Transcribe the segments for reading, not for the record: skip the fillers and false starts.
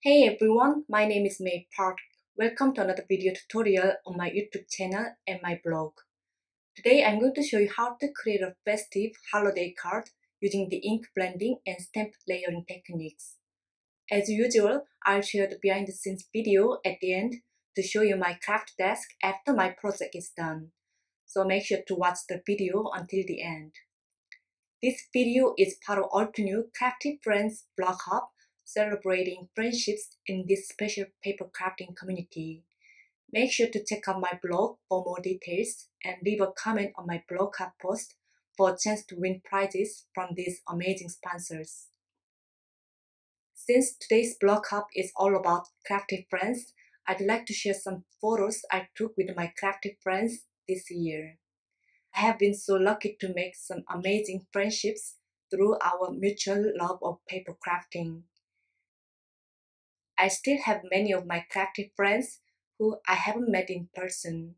Hey everyone, my name is May Park. Welcome to another video tutorial on my YouTube channel and my blog. Today I'm going to show you how to create a festive holiday card using the ink blending and stamp layering techniques. As usual, I'll share the behind the scenes video at the end to show you my craft desk after my project is done. So make sure to watch the video until the end. This video is part of Altenew Crafty Friends blog hub celebrating friendships in this special paper crafting community. Make sure to check out my blog for more details and leave a comment on my blog hub post for a chance to win prizes from these amazing sponsors. Since today's blog hub is all about crafty friends, I'd like to share some photos I took with my crafty friends this year. I have been so lucky to make some amazing friendships through our mutual love of paper crafting. I still have many of my crafty friends who I haven't met in person.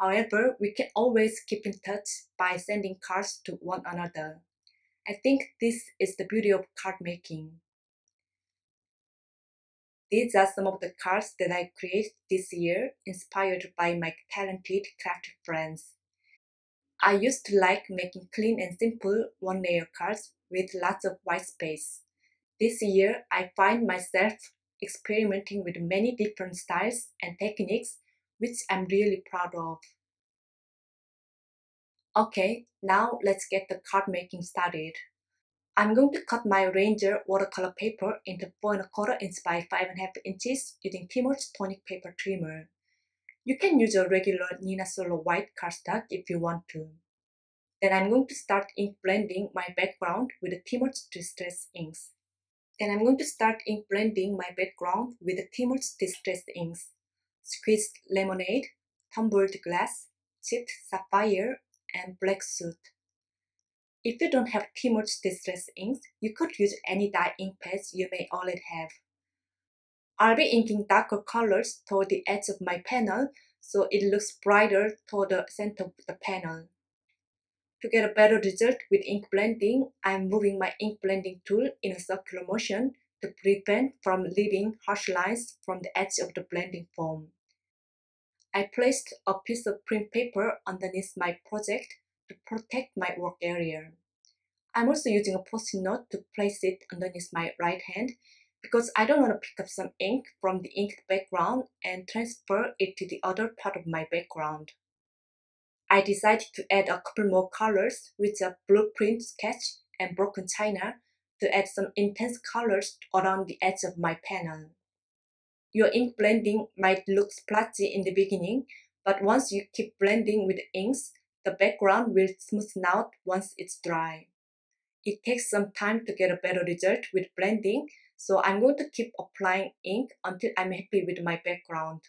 However, we can always keep in touch by sending cards to one another. I think this is the beauty of card making. These are some of the cards that I created this year, inspired by my talented crafty friends. I used to like making clean and simple one-layer cards with lots of white space. This year, I find myself experimenting with many different styles and techniques, which I'm really proud of. Okay, now let's get the card making started. I'm going to cut my Ranger watercolor paper into 4¼ inch by 5½ inches using Timo's tonic paper trimmer. You can use a regular Nina Solo white cardstock if you want to. Then I'm going to start ink blending my background with the Timo's Distress inks. Squeezed lemonade, tumbled glass, chipped sapphire, and black soot. If you don't have Timo's Distress inks, you could use any dye ink pads you may already have. I'll be inking darker colors toward the edge of my panel so it looks brighter toward the center of the panel. To get a better result with ink blending, I'm moving my ink blending tool in a circular motion to prevent from leaving harsh lines from the edge of the blending foam. I placed a piece of print paper underneath my project to protect my work area. I'm also using a post-it note to place it underneath my right hand because I don't want to pick up some ink from the inked background and transfer it to the other part of my background. I decided to add a couple more colors with a blueprint sketch and broken china to add some intense colors around the edge of my panel. Your ink blending might look splotchy in the beginning, but once you keep blending with the inks, the background will smoothen out once it's dry. It takes some time to get a better result with blending, so I'm going to keep applying ink until I'm happy with my background.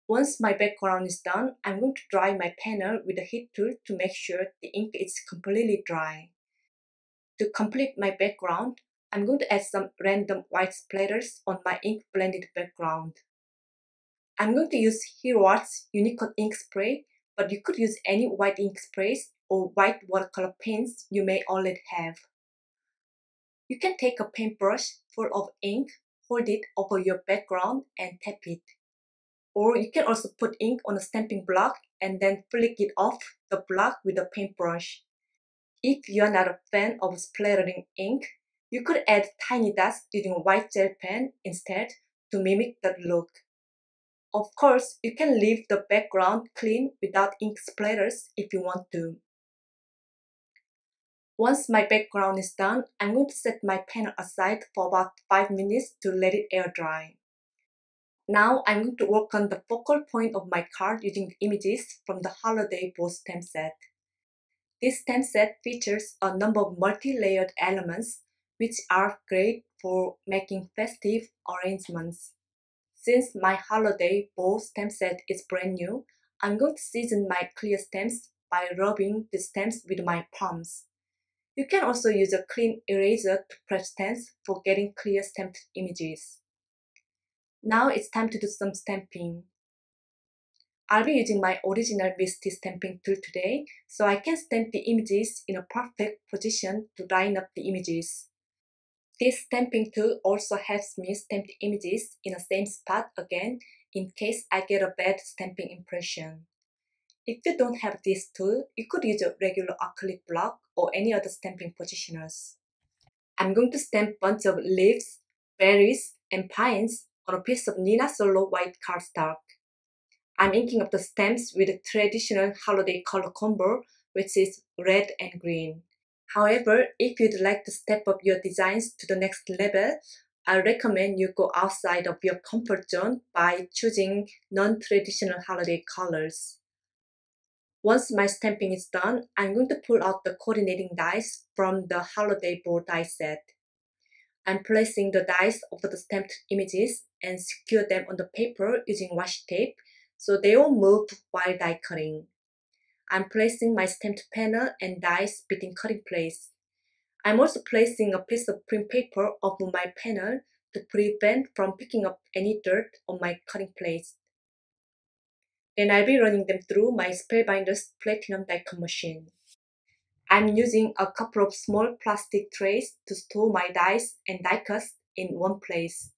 Once my background is done, I'm going to dry my panel with a heat tool to make sure the ink is completely dry. To complete my background, I'm going to add some random white splatters on my ink blended background. I'm going to use Hero Art's Unicode ink spray, but you could use any white ink sprays or white watercolor paints you may already have. You can take a paintbrush full of ink, hold it over your background and tap it. Or you can also put ink on a stamping block and then flick it off the block with a paintbrush. If you are not a fan of splattering ink, you could add tiny dots using a white gel pen instead to mimic that look. Of course, you can leave the background clean without ink splatters if you want to. Once my background is done, I'm going to set my panel aside for about 5 minutes to let it air dry. Now I'm going to work on the focal point of my card using the images from the Holiday Bow stamp set. This stamp set features a number of multi-layered elements which are great for making festive arrangements. Since my Holiday Bow stamp set is brand new, I'm going to season my clear stamps by rubbing the stamps with my palms. You can also use a clean eraser to prep stamps for getting clear stamped images. Now it's time to do some stamping. I'll be using my original Misty stamping tool today, so I can stamp the images in a perfect position to line up the images. This stamping tool also helps me stamp the images in the same spot again in case I get a bad stamping impression. If you don't have this tool, you could use a regular acrylic block or any other stamping positioners. I'm going to stamp a bunch of leaves, berries, and pines on a piece of Nina Solo white cardstock. I'm inking up the stamps with a traditional holiday color combo, which is red and green. However, if you'd like to step up your designs to the next level, I recommend you go outside of your comfort zone by choosing non-traditional holiday colors. Once my stamping is done, I'm going to pull out the coordinating dies from the holiday board die set. I'm placing the dies over the stamped images and secure them on the paper using washi tape so they won't move while die cutting. I'm placing my stamped panel and dies between cutting place. I'm also placing a piece of print paper over my panel to prevent from picking up any dirt on my cutting place. Then I'll be running them through my Spellbinders Platinum die cut machine. I'm using a couple of small plastic trays to store my dies and die cuts in one place.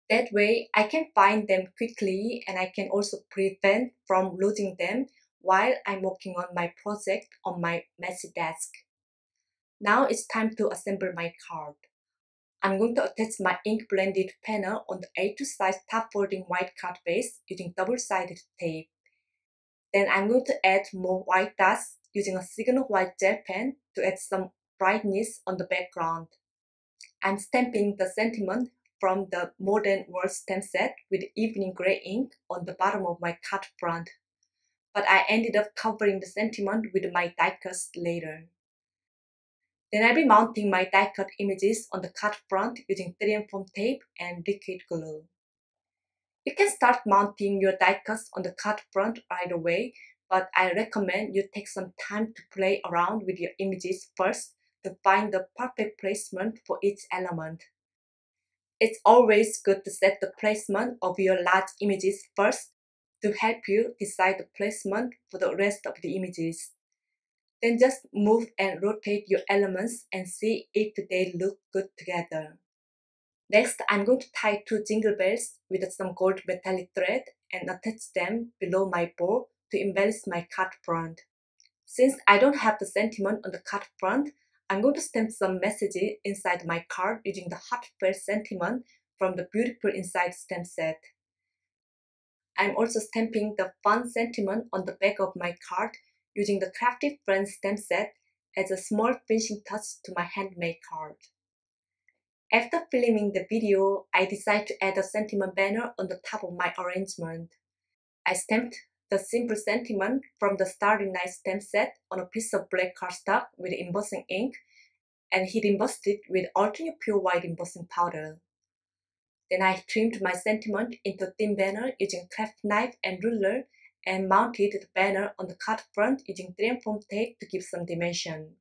That way, I can find them quickly and I can also prevent from losing them while I'm working on my project on my messy desk. Now it's time to assemble my card. I'm going to attach my ink blended panel on the A2 size top folding white card base using double-sided tape. Then I'm going to add more white dots using a Signal white gel pen to add some brightness on the background. I'm stamping the sentiment from the Modern World stamp set with evening gray ink on the bottom of my card front, but I ended up covering the sentiment with my die cuts later. Then I'll be mounting my die cut images on the card front using 3M foam tape and liquid glue. You can start mounting your die cuts on the card front right away, but I recommend you take some time to play around with your images first to find the perfect placement for each element. It's always good to set the placement of your large images first to help you decide the placement for the rest of the images. Then just move and rotate your elements and see if they look good together. Next, I'm going to tie 2 jingle bells with some gold metallic thread and attach them below my board to embellish my card front. Since I don't have the sentiment on the card front, I'm going to stamp some messages inside my card using the heartfelt sentiment from the Beautiful Inside stamp set. I'm also stamping the fun sentiment on the back of my card using the Crafty Friends stamp set as a small finishing touch to my handmade card. After filming the video, I decided to add a sentiment banner on the top of my arrangement. I stamped the simple sentiment from the Starry Night stamp set on a piece of black cardstock with embossing ink and heat embossed it with alternate pure white embossing powder. Then I trimmed my sentiment into a thin banner using craft knife and ruler and mounted the banner on the card front using 3M foam tape to give some dimension.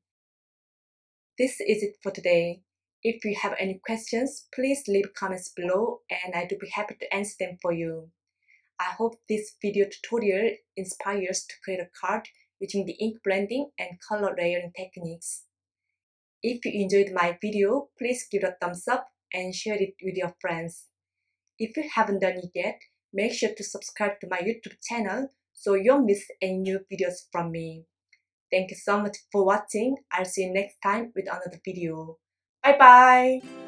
This is it for today. If you have any questions, please leave comments below and I will be happy to answer them for you. I hope this video tutorial inspires to create a card using the ink blending and color layering techniques. If you enjoyed my video, please give it a thumbs up and share it with your friends. If you haven't done it yet, make sure to subscribe to my YouTube channel so you won't miss any new videos from me. Thank you so much for watching. I'll see you next time with another video. Bye bye!